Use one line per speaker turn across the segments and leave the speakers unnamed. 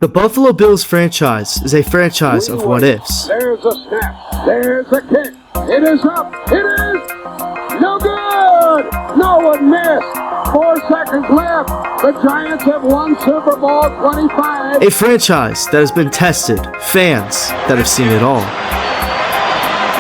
The Buffalo Bills franchise is a franchise of what ifs.
There's a snap. There's a kick. It is up. It is no good. No one missed. 4 seconds left. The Giants have won Super Bowl 25.
A franchise that has been tested. Fans that have seen it all.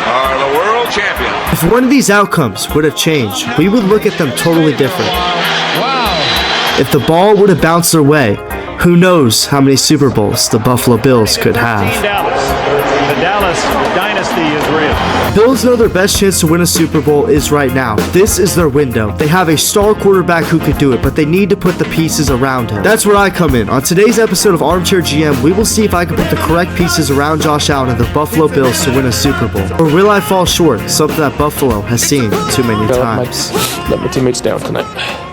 Are the world champion.
If one of these outcomes would have changed, we would look at them totally different.
Wow.
If the ball would have bounced their way, who knows how many Super Bowls the Buffalo Bills could have.
The Dallas dynasty is real.
Bills know their best chance to win a Super Bowl is right now. This is their window. They have a star quarterback who could do it, but they need to put the pieces around him. That's where I come in. On today's episode of Armchair GM, we will see if I can put the correct pieces around Josh Allen and the Buffalo Bills to win a Super Bowl. Or will I fall short, something that Buffalo has seen too many times.
Let my teammates down tonight.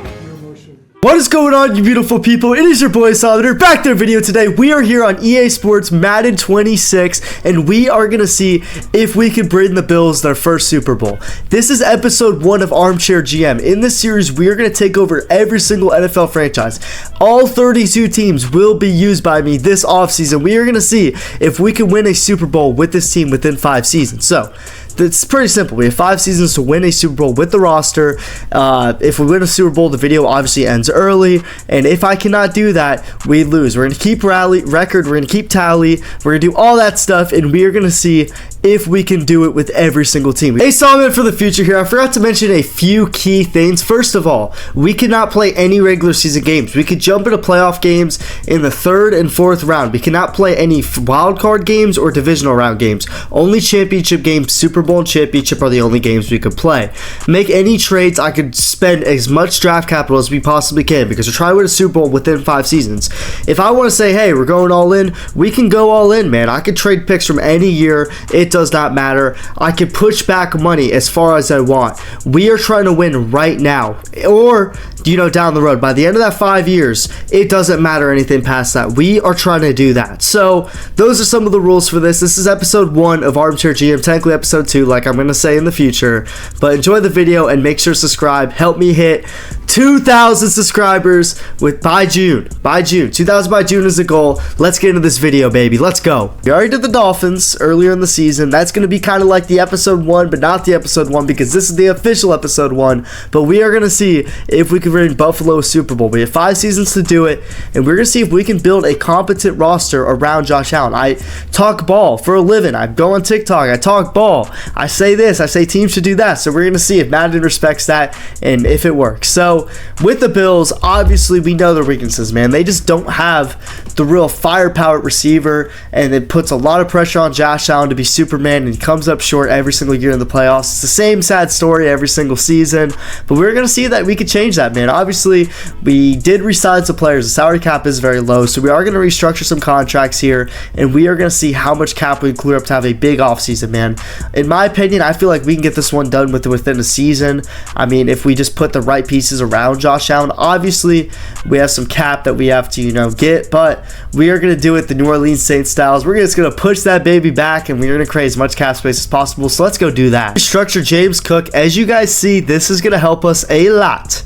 What is going on, you beautiful people? It is your boy Solitaire, back to a video today. We are here on EA Sports Madden 26, and we are going to see if we can bring the Bills their first Super Bowl. This is episode 1 of Armchair GM. In this series, we are going to take over every single NFL franchise. All 32 teams will be used by me this offseason. We are going to see if we can win a Super Bowl with this team within 5 seasons. So, it's pretty simple. We have 5 seasons to win a Super Bowl with the roster. If we win a Super Bowl, the video obviously ends early. And if I cannot do that, we lose. We're going to keep record. We're going to keep tally. We're going to do all that stuff. And we are going to see if we can do it with every single team. A solid for the future here. I forgot to mention a few key things. First of all, we cannot play any regular season games. We could jump into playoff games in the 3rd and 4th round. We cannot play any wild card games or divisional round games. Only championship games, Super Bowl and championship are the only games we could play. Make any trades. I could spend as much draft capital as we possibly can because we're trying to win a Super Bowl within 5 seasons. If I want to say, hey, we're going all in, we can go all in, man. I could trade picks from any year. It does not matter. I could push back money as far as I want. We are trying to win right now, or down the road. By the end of that 5 years, it doesn't matter anything past that. We are trying to do that. So those are some of the rules for this. This is episode 1 of Armchair GM, technically episode 2, like I'm going to say in the future. But enjoy the video and make sure to subscribe. Help me hit 2,000 subscribers by June. 2,000 by June is the goal. Let's get into this video, baby. Let's go. We already did the Dolphins earlier in the season. That's going to be kind of like the episode 1, but not the episode 1 because this is the official episode 1. But we are going to see if we can bring Buffalo a Super Bowl. We have 5 seasons to do it, and we're going to see if we can build a competent roster around Josh Allen. I talk ball for a living. I go on TikTok. I talk ball. I say this. I say teams should do that. So we're going to see if Madden respects that and if it works. So with the Bills, obviously we know their weaknesses, man. They just don't have the real firepower receiver, and it puts a lot of pressure on Josh Allen to be Superman, and he comes up short every single year in the playoffs. It's the same sad story every single season, but we're going to see that we could change that, man. Obviously, we did re-sign some players. The salary cap is very low, so we are going to restructure some contracts here, and we are going to see how much cap we can clear up to have a big offseason, man. In my opinion, I feel like we can get this one done within a season. I mean, if we just put the right pieces around Josh Allen. Obviously, we have some cap that we have to, get, but we are going to do it the New Orleans Saints styles. We're just going to push that baby back, and we're going to create as much cap space as possible, so let's go do that. Restructure James Cook. As you guys see, this is going to help us a lot.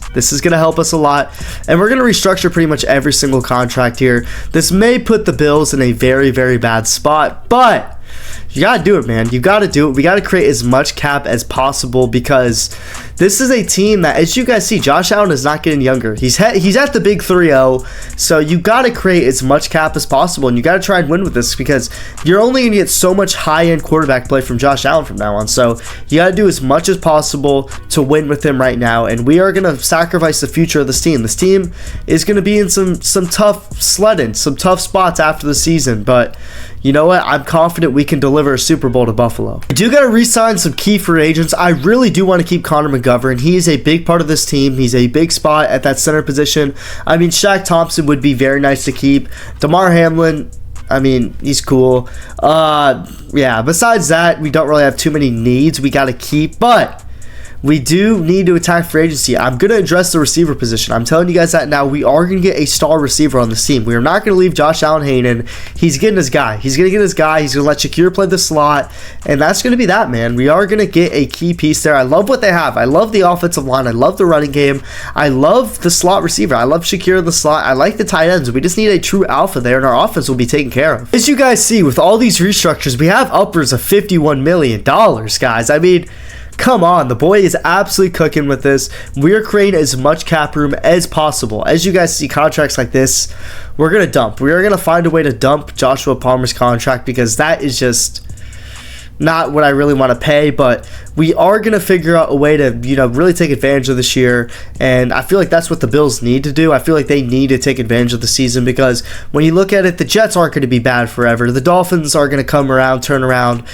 And we're going to restructure pretty much every single contract here. This may put the Bills in a very, very bad spot, but you gotta do it, man. You gotta do it. We gotta create as much cap as possible because this is a team that, as you guys see, Josh Allen is not getting younger. He's at the big 3-0, so you gotta create as much cap as possible, and you gotta try and win with this because you're only gonna get so much high-end quarterback play from Josh Allen from now on. So you gotta do as much as possible to win with him right now, and we are gonna sacrifice the future of this team. This team is gonna be in some tough sledding, some tough spots after the season, but you know what? I'm confident we can deliver a Super Bowl to Buffalo. I do got to re-sign some key free agents. I really do want to keep Connor McGovern. He is a big part of this team. He's a big spot at that center position. I mean, Shaq Thompson would be very nice to keep. DeMar Hamlin, I mean, he's cool. Yeah, besides that, we don't really have too many needs we got to keep, but we do need to attack free agency. I'm going to address the receiver position. I'm telling you guys that now. We are going to get a star receiver on this team. We are not going to leave Josh Allen Hayden. He's getting his guy. He's going to get his guy. He's going to let Shakir play the slot, and that's going to be that, man. We are going to get a key piece there. I love what they have. I love the offensive line. I love the running game. I love the slot receiver. I love Shakir in the slot. I like the tight ends. We just need a true alpha there, and our offense will be taken care of. As you guys see, with all these restructures, we have upwards of $51 million, guys. I mean, come on, the boy is absolutely cooking with this. We're creating as much cap room as possible. As you guys see, contracts like this, we're going to dump. We are going to find a way to dump Joshua Palmer's contract because that is just not what I really want to pay, but we are going to figure out a way to, really take advantage of this year, and I feel like that's what the Bills need to do. I feel like they need to take advantage of the season because when you look at it, the Jets aren't going to be bad forever. The Dolphins are going to come around, turn around.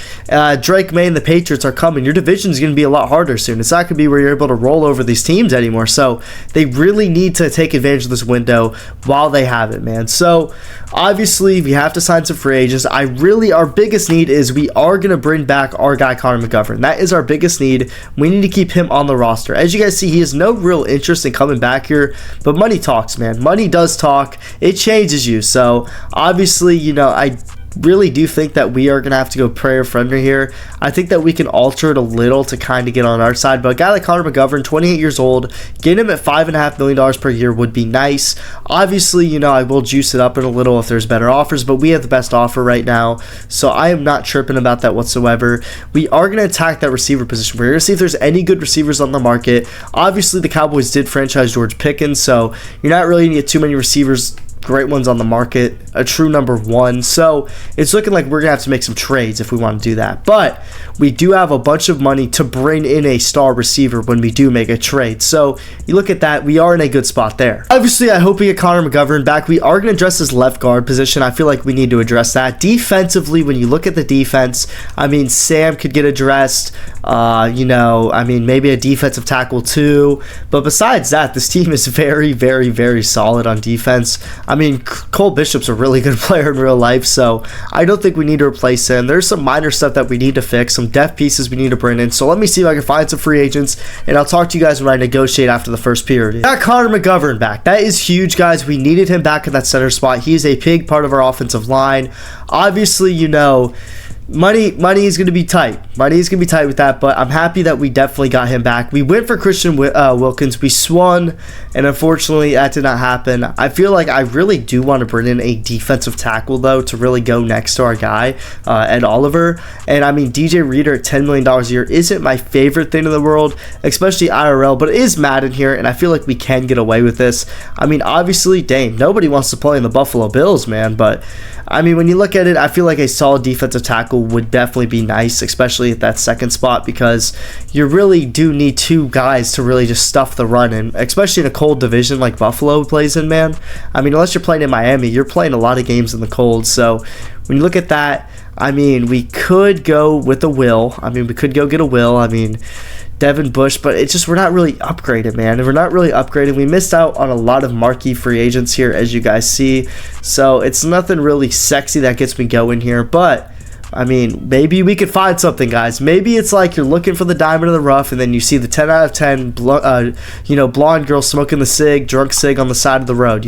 Drake May and the Patriots are coming. Your division is going to be a lot harder soon. It's not going to be where you're able to roll over these teams anymore, so they really need to take advantage of this window while they have it, man. So obviously, we have to sign some free agents. Our biggest need is we are going to bring back our guy Connor McGovern. That is our biggest need. We need to keep him on the roster. As you guys see, he has no real interest in coming back here, but money talks, man. Money does talk. It changes you. So obviously, I really do think that we are going to have to go prayer friendly here. I think that we can alter it a little to kind of get on our side, but a guy like Connor McGovern, 28 years old, getting him at $5.5 million per year would be nice. Obviously, I will juice it up in a little if there's better offers, but we have the best offer right now, so I am not tripping about that whatsoever. We are going to attack that receiver position. We're going to see if there's any good receivers on the market. Obviously, the Cowboys did franchise George Pickens, so you're not really going to get too many receivers, great ones on the market, a true number one. So it's looking like we're gonna have to make some trades if we want to do that, but we do have a bunch of money to bring in a star receiver when we do make a trade. So you look at that, we are in a good spot there. Obviously, I hope we get Connor McGovern back. We are going to address his left guard position. I feel like we need to address that. Defensively, when you look at the defense, I mean, Sam could get addressed, maybe a defensive tackle too, but besides that, this team is very, very, very solid on defense. I mean, Cole Bishop's a really good player in real life, so I don't think we need to replace him. There's some minor stuff that we need to fix, some depth pieces we need to bring in, so let me see if I can find some free agents, and I'll talk to you guys when I negotiate after the first period. Got Connor McGovern back. That is huge, guys. We needed him back in that center spot. He is a big part of our offensive line. Obviously, money is going to be tight. Money is going to be tight with that, but I'm happy that we definitely got him back. We went for Christian Wilkins. We swung, and unfortunately, that did not happen. I feel like I really do want to bring in a defensive tackle, though, to really go next to our guy, Ed Oliver. And, I mean, DJ Reader at $10 million a year isn't my favorite thing in the world, especially IRL, but it is Madden here, and I feel like we can get away with this. I mean, obviously, dang, nobody wants to play in the Buffalo Bills, man, but, I mean, when you look at it, I feel like a solid defensive tackle would definitely be nice, especially at that second spot, because you really do need two guys to really just stuff the run in, especially in a cold division like Buffalo plays in, man. I mean, unless you're playing in Miami, you're playing a lot of games in the cold. So when you look at that, I mean, we could go with a Will. I mean, we could go get a Will. I mean, Devin Bush, but it's just we're not really upgraded, man. We're not really upgraded. We missed out on a lot of marquee free agents here, as you guys see. So it's nothing really sexy that gets me going here, but I mean, maybe we could find something, guys. Maybe it's like you're looking for the diamond in the rough, and then you see the 10 out of 10, blonde girl smoking the drunk cig on the side of the road.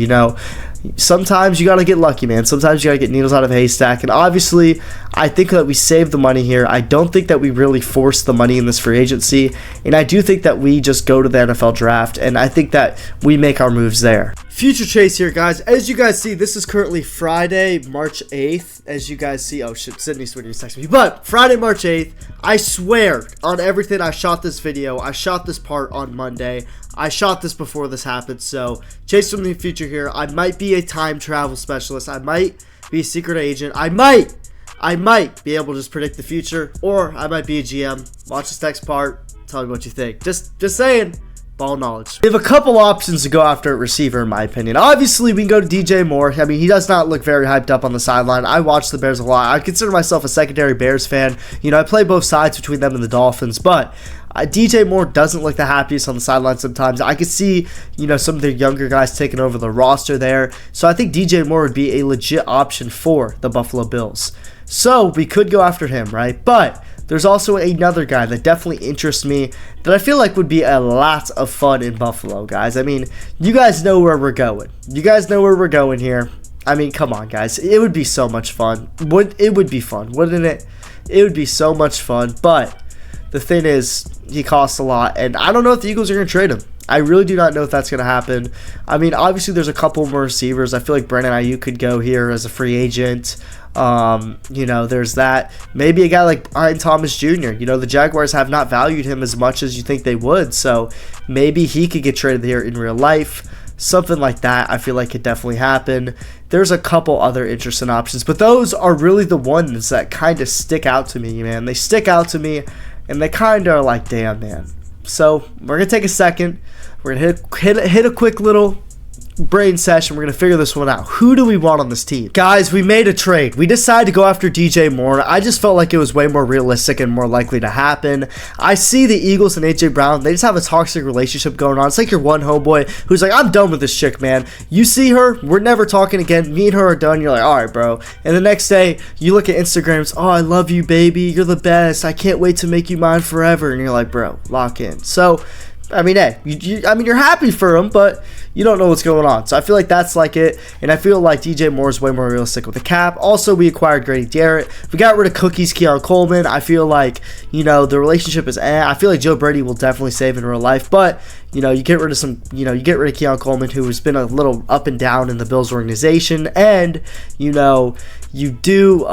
Sometimes you got to get lucky, man. Sometimes you got to get needles out of a haystack. And obviously, I think that we saved the money here. I don't think that we really forced the money in this free agency. And I do think that we just go to the NFL draft. And I think that we make our moves there. Future Chase here, guys. As you guys see, this is currently Friday, March 8th. As you guys see, oh shit, Sydney Sweeney texted me. But Friday, March 8th, I swear on everything, I shot this video. I shot this part on Monday. I shot this before this happened, so Chase from the future here. I might be a time travel specialist. I might be a secret agent. I might be able to just predict the future, or I might be a GM. Watch this next part. Tell me what you think. Just saying. Ball knowledge. We have a couple options to go after at receiver, in my opinion. Obviously, we can go to DJ Moore. I mean, he does not look very hyped up on the sideline. I watch the Bears a lot. I consider myself a secondary Bears fan. I play both sides between them and the Dolphins, but DJ Moore doesn't look the happiest on the sideline sometimes. I could see, some of the younger guys taking over the roster there. So I think DJ Moore would be a legit option for the Buffalo Bills. So we could go after him, right? But there's also another guy that definitely interests me that I feel like would be a lot of fun in Buffalo, guys. I mean, you guys know where we're going. You guys know where we're going here. I mean, come on, guys. It would be so much fun. It would be fun, wouldn't it? It would be so much fun. But the thing is, he costs a lot, and I don't know if the Eagles are going to trade him. I really do not know if that's going to happen. I mean, obviously, there's a couple more receivers. I feel like Brandon Ayuk could go here as a free agent. You know, there's that. Maybe a guy like Brian Thomas Jr. You know, the Jaguars have not valued him as much as you think they would, so maybe he could get traded here in real life. Something like that, I feel like could definitely happen. There's a couple other interesting options, but those are really the ones that kind of stick out to me, man. They stick out to me, and they kind of are like, damn, man. So we're going to take a second. We're going to hit a quick little brain session. We're going to figure this one out. Who do we want on this team? Guys, we made a trade. We decided to go after DJ Moore. I just felt like it was way more realistic and more likely to happen. I see the Eagles and AJ Brown. They just have a toxic relationship going on. It's like your one homeboy who's like, I'm done with this chick, man. You see her, we're never talking again. Me and her are done. You're like, all right, bro. And the next day, you look at Instagrams. Oh, I love you, baby. You're the best. I can't wait to make you mine forever. And you're like, bro, lock in. So, I mean, hey, you're happy for him, but you don't know what's going on. So I feel like that's like it, and I feel like DJ Moore is way more realistic with the cap. Also, we acquired Grady Jarrett. We got rid of Cookies, Keon Coleman. I feel like, you know, the relationship is I feel like Joe Brady will definitely save in real life, but, you know, you get rid of Keon Coleman, who has been a little up and down in the Bills organization, and, you know, you do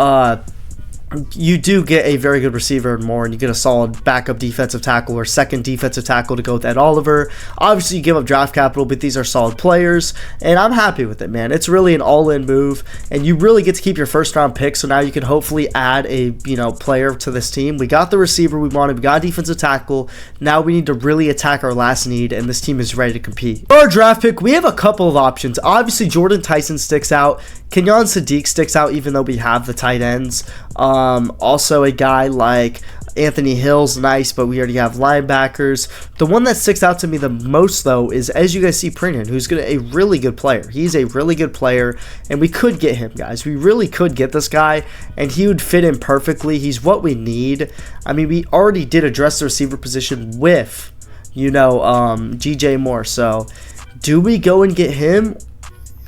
get a very good receiver and more, and you get a solid backup defensive tackle or second defensive tackle to go with Ed Oliver. Obviously, you give up draft capital, but these are solid players, and I'm happy with it, man. It's really an all-in move, and you really get to keep your first-round pick, so now you can hopefully add a, you know, player to this team. We got the receiver we wanted. We got a defensive tackle. Now we need to really attack our last need, and this team is ready to compete. For our draft pick, we have a couple of options. Obviously, Jordan Tyson sticks out. Kenyon Sadiq sticks out, even though we have the tight ends. Also, a guy like Anthony Hill's nice, but we already have linebackers. The one that sticks out to me the most, though, is, as you guys see, Pringan, who's a really good player. He's a really good player, and we could get him, guys. We really could get this guy, and he would fit in perfectly. He's what we need. I mean, we already did address the receiver position with, you know, DJ Moore. So, do we go and get him?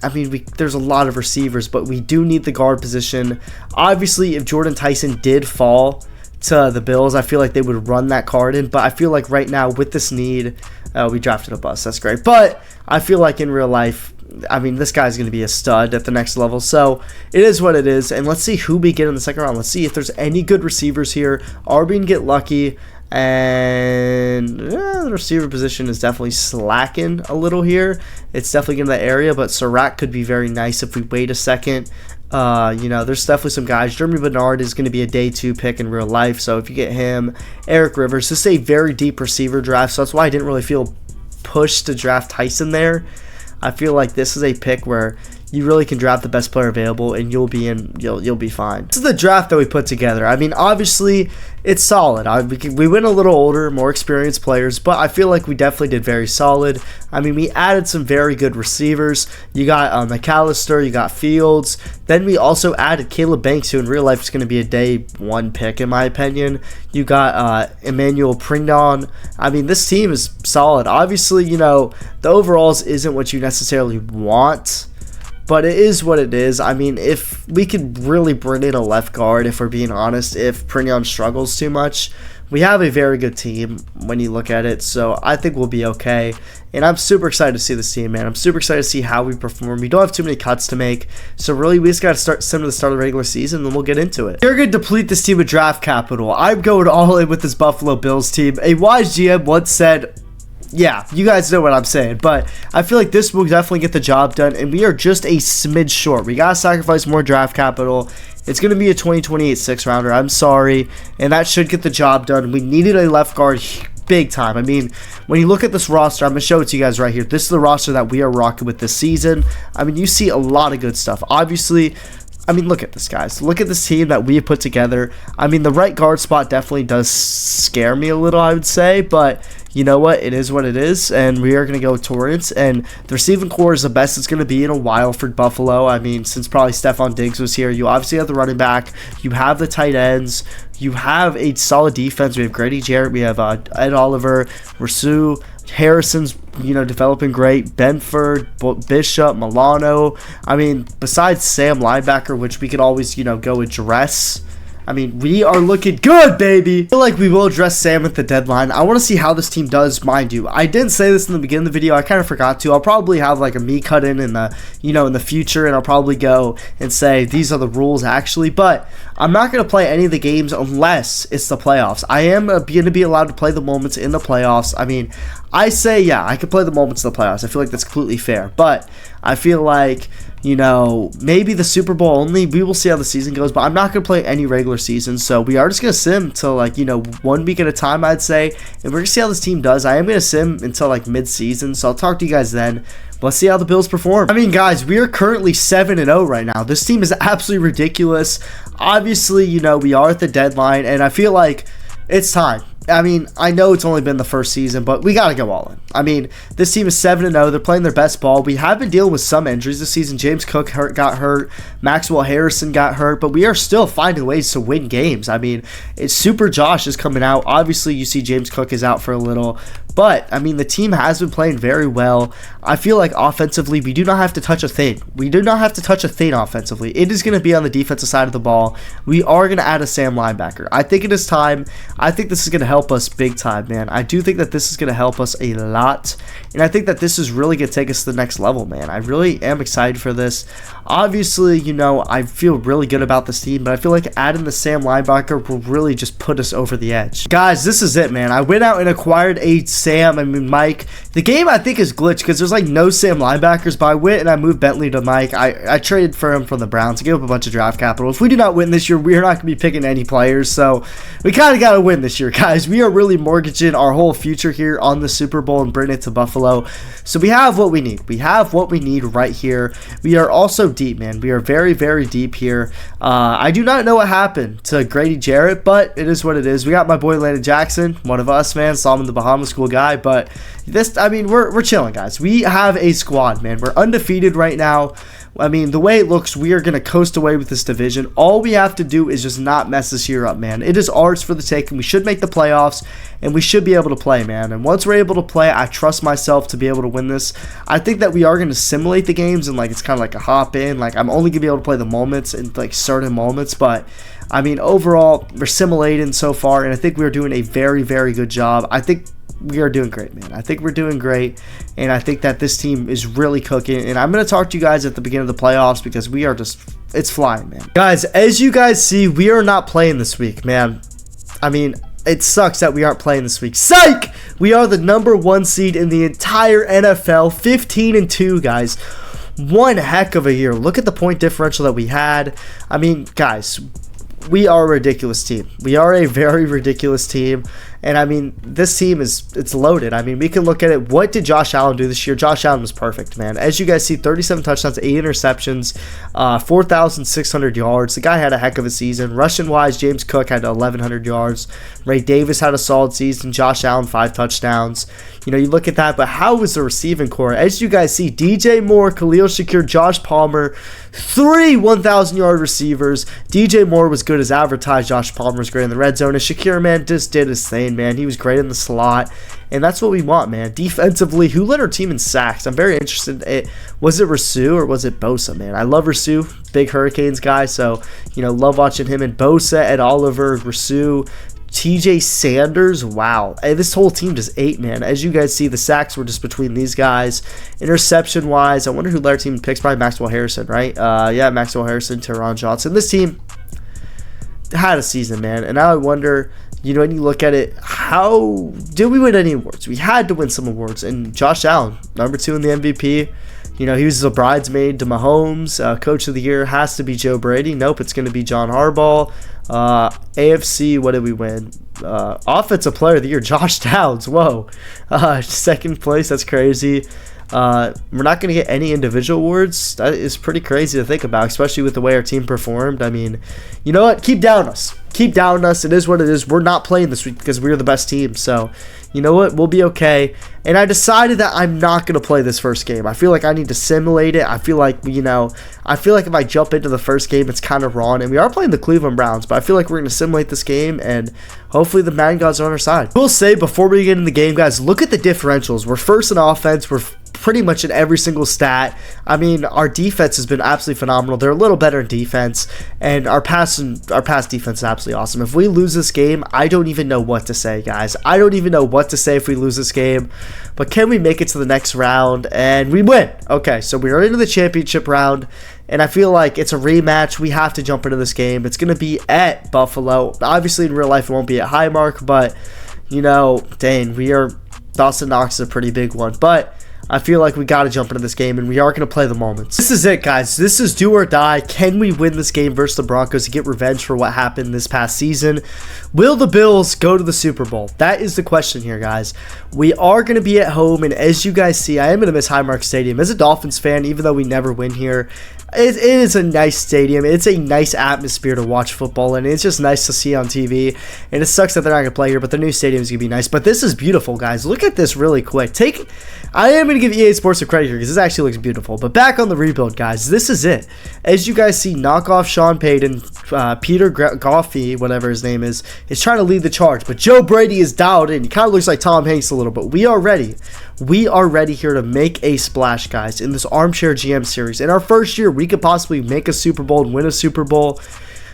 I mean, there's a lot of receivers, but we do need the guard position. Obviously, if Jordan Tyson did fall to the Bills, I feel like they would run that card in. But I feel like right now, with this need, we drafted a bust. That's great. But I feel like in real life, I mean, this guy's going to be a stud at the next level. So it is what it is. And let's see who we get in the second round. Let's see if there's any good receivers here. Are we going to get lucky? And the receiver position is definitely slacking a little here. It's definitely in the area, but Surratt could be very nice if we wait a second. You know, there's definitely some guys. Jeremy Bernard is going to be a day 2 pick in real life, so if you get him, Eric Rivers, this is a very deep receiver draft, so that's why I didn't really feel pushed to draft Tyson there. I feel like this is a pick where you really can draft the best player available, and you'll be fine. This is the draft that we put together. I mean, obviously, it's solid. We went a little older, more experienced players, but I feel like we definitely did very solid. I mean, we added some very good receivers. You got McAllister, you got Fields. Then we also added Caleb Banks, who in real life is going to be a day 1 pick, in my opinion. You got Emmanuel Pringdon. I mean, this team is solid. Obviously, you know, the overalls isn't what you necessarily want, but it is what it is. I mean, if we could really bring in a left guard, if we're being honest, if Pringdon struggles too much, we have a very good team when you look at it, so I think we'll be okay. And I'm super excited to see this team, man. I'm super excited to see how we perform. We don't have too many cuts to make, so really we just got to start similar to the start of the regular season, and then we'll get into it. We're going to deplete this team with draft capital. I'm going all in with this Buffalo Bills team. A wise GM once said, yeah, you guys know what I'm saying, but I feel like this will definitely get the job done, and we are just a smidge short. We got to sacrifice more draft capital. It's going to be a 2028 6-rounder. I'm sorry, and that should get the job done. We needed a left guard big time. I mean, when you look at this roster, I'm going to show it to you guys right here. This is the roster that we are rocking with this season. I mean, you see a lot of good stuff. Obviously, I mean, look at this, guys. Look at this team that we have put together. I mean, the right guard spot definitely does scare me a little, I would say. But you know what? It is what it is. And we are going to go with Torrance. And the receiving core is the best it's going to be in a while for Buffalo. I mean, since probably Stephon Diggs was here. You obviously have the running back. You have the tight ends. You have a solid defense. We have Grady Jarrett. We have Ed Oliver, Rasu. Harrison's, developing great. Benford, Bishop, Milano. I mean, besides Sam linebacker, which we could always, go address. I mean, we are looking good, baby. I feel like we will address Sam at the deadline. I want to see how this team does, mind you. I didn't say this in the beginning of the video. I kind of forgot to. I'll probably have like a me cut in the, in the future, and I'll probably go and say these are the rules actually. But I'm not going to play any of the games unless it's the playoffs. I am going to be allowed to play the moments in the playoffs. I mean, I say, yeah, I could play the moments in the playoffs. I feel like that's completely fair. But I feel like, maybe the Super Bowl only. We will see how the season goes. But I'm not going to play any regular season. So we are just going to sim till 1 week at a time, I'd say. And we're going to see how this team does. I am going to sim until mid-season. So I'll talk to you guys then. Let's see how the Bills perform. I mean, guys, we are currently 7-0 right now. This team is absolutely ridiculous. Obviously, we are at the deadline. And I feel like it's time. I mean, I know it's only been the first season, but we got to go all in. I mean, this team is 7-0. They're playing their best ball. We have been dealing with some injuries this season. James Cook got hurt. Maxwell Harrison got hurt, but we are still finding ways to win games. I mean, it's Super Josh is coming out. Obviously, you see James Cook is out for a little, but I mean, the team has been playing very well. I feel like offensively, we do not have to touch a thing. We do not have to touch a thing offensively. It is going to be on the defensive side of the ball. We are going to add a Sam linebacker. I think it is time. I think this is going to help us big time, man. I do think that this is going to help us a lot, and I think that this is really going to take us to the next level, man. I really am excited for this. Obviously, I feel really good about this team, but I feel like adding the Sam linebacker will really just put us over the edge. Guys, this is it, man. I went out and acquired a Mike. The game, I think, is glitched because there's no Sam linebackers, but I went and I moved Bentley to Mike. I traded for him from the Browns to give up a bunch of draft capital. If we do not win this year, we're not going to be picking any players, so we kind of got to win this year, guys. We are really mortgaging our whole future here on the Super Bowl and bringing it to Buffalo. So we have what we need. We have what we need right here. We are also deep, man. We are very, very deep here. I do not know what happened to Grady Jarrett, but it is what it is. We got my boy Landon Jackson, one of us, man. Saw him in the Bahamas, cool guy. But this, I mean, we're chilling, guys. We have a squad, man. We're undefeated right now. I mean, the way it looks, we are going to coast away with this division. All we have to do is just not mess this year up, man. It is ours for the taking. We should make the playoffs, and we should be able to play, man. And once we're able to play, I trust myself to be able to win this. I think that we are going to simulate the games, and it's kind of like a hop in. I'm only going to be able to play the moments in certain moments, but I mean, overall, we're simulating so far, and I think we're doing a very, very good job. I think we are doing great, man. I think we're doing great, and I think that this team is really cooking. And I'm going to talk to you guys at the beginning of the playoffs because we are just, it's flying, man. Guys, as you guys see, we are not playing this week, man. I mean, it sucks that we aren't playing this week. Psych! We are the #1 seed in the entire NFL, 15-2, guys. One heck of a year. Look at the point differential that we had. I mean, guys, we are a ridiculous team. We are a very ridiculous team. And I mean, this team it's loaded. I mean, we can look at it. What did Josh Allen do this year? Josh Allen was perfect, man. As you guys see, 37 touchdowns, 8 interceptions, 4,600 yards. The guy had a heck of a season. Rushing wise, James Cook had 1,100 yards. Ray Davis had a solid season. Josh Allen, 5 touchdowns. You look at that, but how was the receiving core? As you guys see, DJ Moore, Khalil Shakir, Josh Palmer, 3 1,000-yard receivers. DJ Moore was good as advertised. Josh Palmer was great in the red zone. And Shakir, man, just did his thing, man. He was great in the slot. And that's what we want, man. Defensively, who led our team in sacks? I'm very interested. Was it Rasu or was it Bosa, man? I love Rasu, big Hurricanes guy. So, love watching him. And Bosa, Ed Oliver, Rasu, TJ Sanders, wow. This whole team just ate, man. As you guys see, the sacks were just between these guys. Interception-wise, I wonder who led our team in picks. Probably Maxwell Harrison, right? Yeah, Maxwell Harrison, Teron Johnson. This team had a season, man. And now I wonder, when you look at it, how did we win any awards? We had to win some awards. And Josh Allen, #2 in the MVP. He was a bridesmaid to Mahomes. Coach of the Year has to be Joe Brady. Nope, it's going to be John Harbaugh. AFC, what did we win? Offensive Player of the Year, Josh Downs. Whoa. Second place, that's crazy. We're not going to get any individual awards. That is pretty crazy to think about, especially with the way our team performed. I mean, you know what? Keep down us. Keep down us. It is what it is. We're not playing this week because we're the best team. So, you know what? We'll be okay. And I decided that I'm not going to play this first game. I feel like I need to simulate it. I feel like, I feel like if I jump into the first game, it's kind of wrong. And we are playing the Cleveland Browns, but I feel like we're going to simulate this game, and hopefully the Madden gods are on our side. We'll say before we get in the game, guys, look at the differentials. We're first in offense. We're pretty much in every single stat. I mean, our defense has been absolutely phenomenal. They're a little better in defense, and our pass defense is absolutely awesome. If we lose this game, I don't even know what to say, guys. I don't even know what to say if we lose this game. But can we make it to the next round? And we win. Okay, so we are into the championship round, and I feel like it's a rematch. We have to jump into this game. It's going to be at Buffalo. Obviously, in real life, it won't be at Highmark, but, dang, Dawson Knox is a pretty big one. But I feel like we got to jump into this game, and we are going to play the moments. This is it, guys. This is do or die. Can we win this game versus the Broncos to get revenge for what happened this past season? Will the Bills go to the Super Bowl? That is the question here, guys. We are going to be at home, and as you guys see, I am going to miss Highmark Stadium. As a Dolphins fan, even though we never win here, it is a nice stadium. It's a nice atmosphere to watch football, and it's just nice to see on TV. And it sucks that they're not going to play here, but the new stadium is going to be nice. But this is beautiful, guys. Look at this really quick. I am going to give EA Sports a credit here because this actually looks beautiful. But back on the rebuild, guys, this is it. As you guys see, knockoff Sean Payton, Peter Goffey, whatever his name is trying to lead the charge. But Joe Brady is dialed in. He kind of looks like Tom Hanks a little, but we are ready. We are ready here to make a splash, guys, in this Armchair GM series. In our first year, we could possibly make a Super Bowl and win a Super Bowl,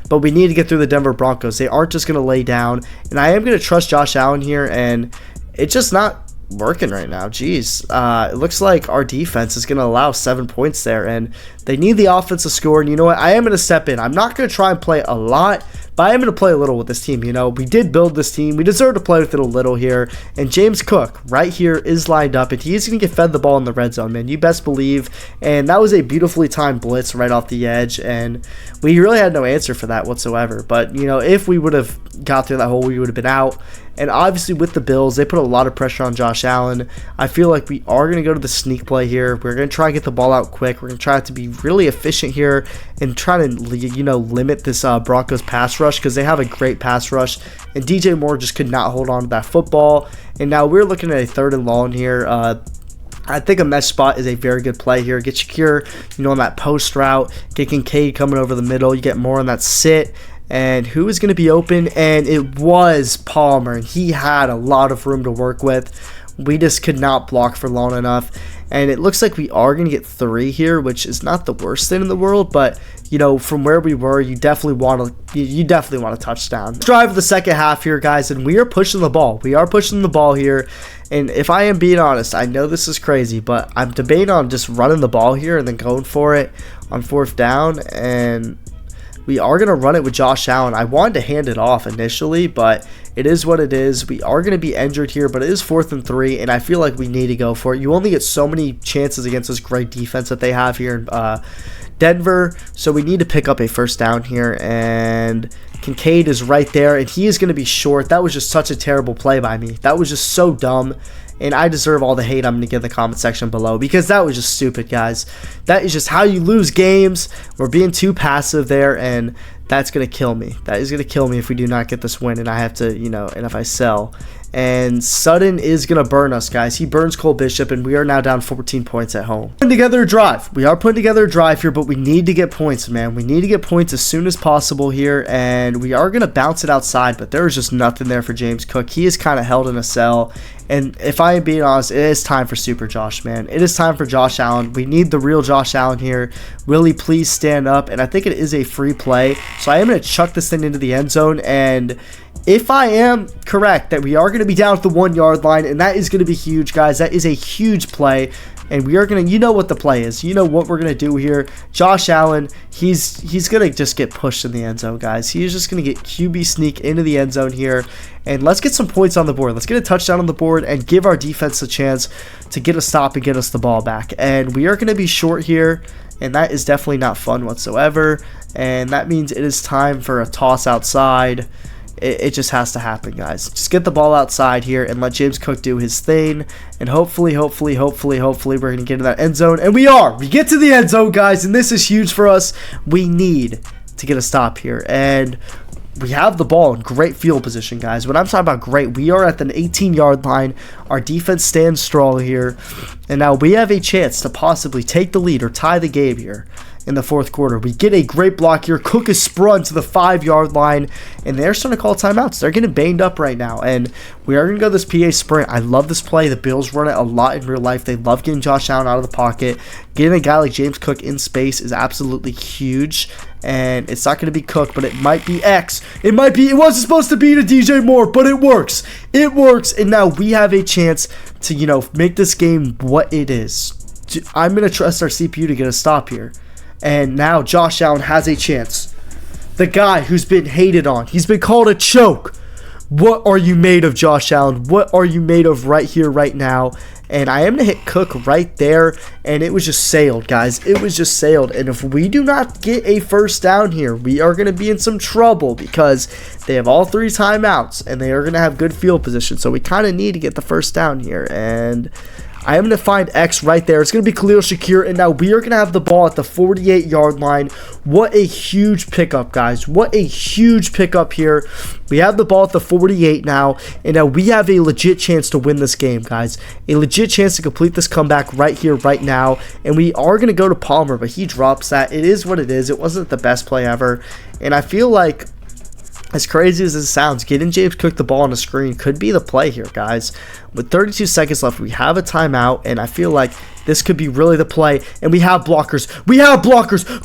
but we need to get through the Denver Broncos. They aren't just going to lay down, and I am going to trust Josh Allen here, and it's just not working right now. Jeez. It looks like our defense is going to allow 7 points there, and they need the offense to score. And you know what? I am going to step in. I'm not going to try and play a lot, but I am going to play a little with this team. We did build this team. We deserve to play with it a little here. And James Cook right here is lined up, and he is going to get fed the ball in the red zone, man. You best believe. And that was a beautifully timed blitz right off the edge, and we really had no answer for that whatsoever. But, if we would have got through that hole, we would have been out. And obviously with the Bills, they put a lot of pressure on Josh Allen. I feel like we are going to go to the sneak play here. We're going to try and get the ball out quick. We're going to try to be really efficient here and try to, limit this Broncos pass rush because they have a great pass rush. And DJ Moore just could not hold on to that football. And now we're looking at a 3rd and long here. I think a mesh spot is a very good play here. Get Shakir, on that post route. Get Kincaid coming over the middle. You get more on that sit. And who is going to be open? And it was Palmer, and he had a lot of room to work with. We just could not block for long enough. And it looks like we are going to get 3 here, which is not the worst thing in the world, but from where we were, you definitely want a touchdown. Drive of the second half here, guys, and we are pushing the ball. We are pushing the ball here. And if I am being honest, I know this is crazy, but I'm debating on just running the ball here and then going for it on 4th down. And we are going to run it with Josh Allen. I wanted to hand it off initially, but it is what it is. We are going to be injured here, but it is 4th and 3, and I feel like we need to go for it. You only get so many chances against this great defense that they have here in Denver, so we need to pick up a 1st down here, and Kincaid is right there, and he is going to be short. That was just such a terrible play by me. That was just so dumb. And I deserve all the hate I'm going to get in the comment section below because that was just stupid, guys. That is just how you lose games. We're being too passive there, and that's going to kill me. That is going to kill me if we do not get this win, and I have to, and if I sell. And Sutton is going to burn us, guys. He burns Cole Bishop, and we are now down 14 points at home. Putting together a drive. We are putting together a drive here, but we need to get points, man. We need to get points as soon as possible here, and we are going to bounce it outside, but there is just nothing there for James Cook. He is kind of held in a cell, and if I am being honest, it is time for Super Josh, man. It is time for Josh Allen. We need the real Josh Allen here. Will he please stand up? And I think it is a free play, so I am going to chuck this thing into the end zone, and if I am correct that we are going to be down at the 1 yard line, and that is going to be huge, guys. That is a huge play, and we are going to, you know what the play is. You know what we're going to do here. Josh Allen, he's going to just get pushed in the end zone, guys. He's just going to get QB sneak into the end zone here, and let's get some points on the board. Let's get a touchdown on the board and give our defense a chance to get a stop and get us the ball back. And we are going to be short here, and that is definitely not fun whatsoever, and that means it is time for a toss outside. it just has to happen, guys. Just get the ball outside here and let James Cook do his thing. And hopefully, we're going to get in that end zone. And we are. We get to the end zone, guys, and this is huge for us. We need to get a stop here. And we have the ball in great field position, guys. When I'm talking about great, we are at the 18-yard line. Our defense stands strong here. And now we have a chance to possibly take the lead or tie the game here in the fourth quarter. We get a great block here. Cook is sprung to the 5-yard line, and they're starting to call timeouts. They're getting banged up right now, and we are going to go this PA sprint. I love this play. The Bills run it a lot in real life. They love getting Josh Allen out of the pocket. Getting a guy like James Cook in space is absolutely huge, and it's not going to be Cook, but it might be X. It wasn't supposed to be to DJ Moore, but it works. It works, and now we have a chance to, make this game what it is. I'm going to trust our CPU to get a stop here. And now Josh Allen has a chance. The guy who's been hated on. He's been called a choke. What are you made of, Josh Allen? What are you made of right here, right now? And I am going to hit Cook right there. And it was just sailed, guys. It was just sailed. And if we do not get a first down here, we are going to be in some trouble because they have all 3 timeouts. And they are going to have good field position. So we kind of need to get the first down here. And I am going to find X right there. It's going to be Khalil Shakir, and now we are going to have the ball at the 48-yard line. What a huge pickup, guys. What a huge pickup here. We have the ball at the 48 now, and now we have a legit chance to win this game, guys. A legit chance to complete this comeback right here, right now, and we are going to go to Palmer, but he drops that. It is what it is. It wasn't the best play ever, and I feel like, as crazy as this sounds, getting James Cook the ball on the screen could be the play here, guys. With 32 seconds left, we have a timeout, and I feel like this could be really the play. And we have blockers.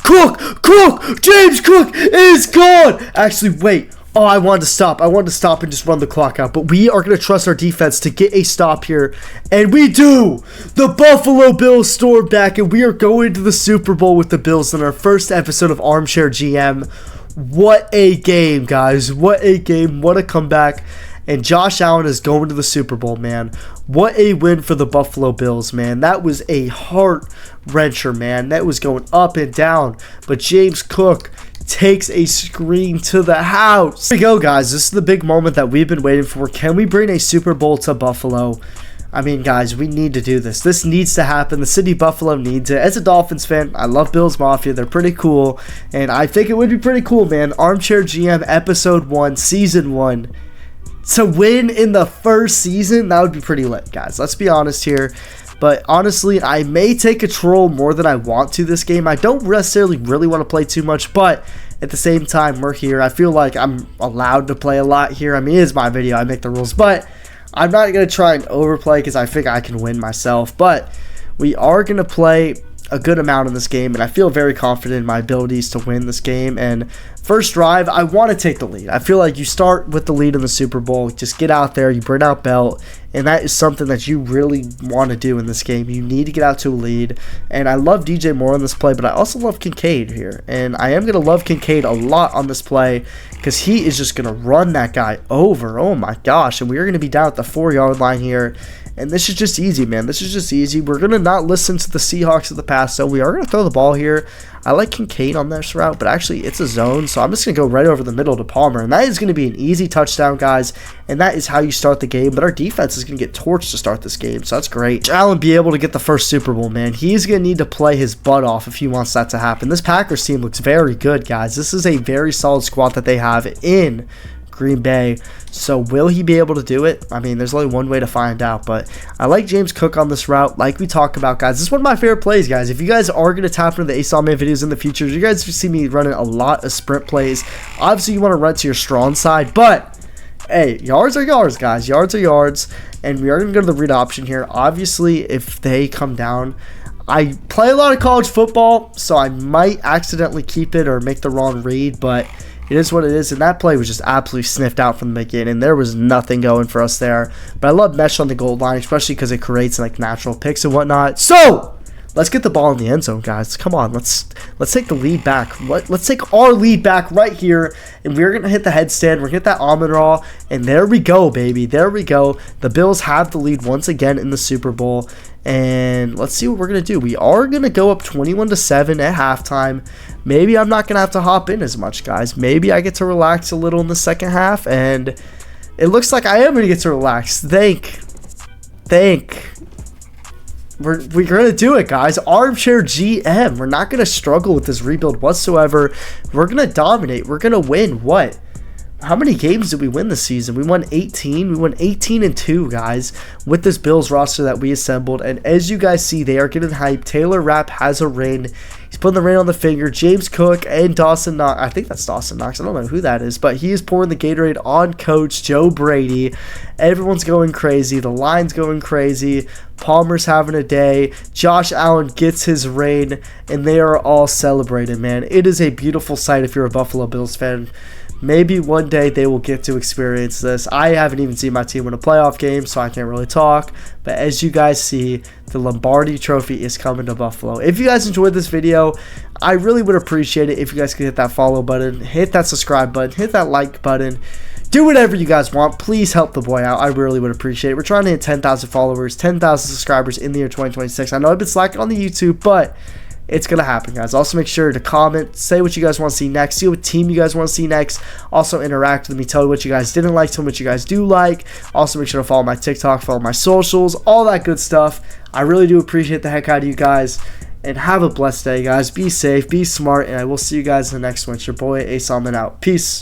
Cook! James Cook is gone! Actually, wait. Oh, I wanted to stop. And just run the clock out. But we are going to trust our defense to get a stop here. And we do! The Buffalo Bills storm back, and we are going to the Super Bowl with the Bills in our first episode of Armchair GM. What a game, guys. What a game. What a comeback. And Josh Allen is going to the Super Bowl, man. What a win for the Buffalo Bills, man. That was a heart-wrencher, man. That was going up and down. But James Cook takes a screen to the house. Here we go, guys. This is the big moment that we've been waiting for. Can we bring a Super Bowl to Buffalo? I mean, guys, we need to do this. This needs to happen. The city of Buffalo needs it. As a Dolphins fan, I love Bills Mafia. They're pretty cool. And I think it would be pretty cool, man. Armchair GM Episode 1, Season 1. To win in the first season, that would be pretty lit, guys. Let's be honest here. But honestly, I may take a troll more than I want to this game. I don't necessarily really want to play too much, but at the same time, we're here. I feel like I'm allowed to play a lot here. I mean, it is my video. I make the rules, but I'm not going to try and overplay because I think I can win myself, but we are going to play a good amount in this game, and I feel very confident in my abilities to win this game. And first drive, I want to take the lead. I feel like you start with the lead in the Super Bowl, just get out there, you bring out belt, and that is something that you really want to do in this game. You need to get out to a lead, and I love DJ Moore on this play, but I also love Kincaid here, and I am going to love Kincaid a lot on this play because he is just going to run that guy over. Oh my gosh, and we are going to be down at the 4-yard line here. And this is just easy, man. This is just easy. We're going to not listen to the Seahawks of the past, so we are going to throw the ball here. I like Kincaid on this route, but actually it's a zone, so I'm just going to go right over the middle to Palmer. And that is going to be an easy touchdown, guys. And that is how you start the game. But our defense is going to get torched to start this game, so that's great. Allen be able to get the first Super Bowl, man. He's going to need to play his butt off if he wants that to happen. This Packers team looks very good, guys. This is a very solid squad that they have in Green Bay. So will he be able to do it? I mean, there's only one way to find out, but I like James Cook on this route like we talk about, guys. This is one of my favorite plays, guys. If you guys are going to tap into the Ace Man videos in the future, you guys see me running a lot of sprint plays. Obviously, you want to run to your strong side, but hey, yards are yards, guys. Yards are yards, and we are going to go to the read option here. Obviously, if they come down, I play a lot of college football, so I might accidentally keep it or make the wrong read, but it is what it is, and that play was just absolutely sniffed out from the beginning. There was nothing going for us there. But I love mesh on the goal line, especially because it creates like natural picks and whatnot. So let's get the ball in the end zone, guys. Come on, let's take the lead back. Let's take our lead back right here, and we're gonna hit the headstand. We're gonna hit that almond raw, and there we go, baby. There we go. The Bills have the lead once again in the Super Bowl. And let's see what we're going to do. We are going to go up 21-7 at halftime. maybe I'm not going to have to hop in as much, guys. Maybe I get to relax a little in the second half, and it looks like I am going to get to relax. We're going to do it, guys. Armchair GM. We're not going to struggle with this rebuild whatsoever. We're going to dominate. We're going to win. What? How many games did we win this season? We won 18. We won 18-2, guys, with this Bills roster that we assembled. And as you guys see, they are getting hyped. Taylor Rapp has a ring. He's putting the ring on the finger. James Cook and Dawson Knox. I think that's Dawson Knox. I don't know who that is, but he is pouring the Gatorade on Coach Joe Brady. Everyone's going crazy. The line's going crazy. Palmer's having a day. Josh Allen gets his ring, and they are all celebrating, man. It is a beautiful sight if you're a Buffalo Bills fan. Maybe one day they will get to experience this. I haven't even seen my team win a playoff game, so I can't really talk. But as you guys see, the Lombardi Trophy is coming to Buffalo. If you guys enjoyed this video, I really would appreciate it if you guys could hit that follow button, hit that subscribe button, hit that like button. Do whatever you guys want. Please help the boy out. I really would appreciate it. We're trying to hit 10,000 followers, 10,000 subscribers in the year 2026. I know I've been slacking on the YouTube, but it's going to happen, guys. Also, make sure to comment, say what you guys want to see next, see what team you guys want to see next. Also, interact with me, tell me what you guys didn't like, tell me what you guys do like. Also, make sure to follow my TikTok, follow my socials, all that good stuff. I really do appreciate the heck out of you guys. And have a blessed day, guys. Be safe, be smart, and I will see you guys in the next one. It's your boy, Ace Alman out. Peace.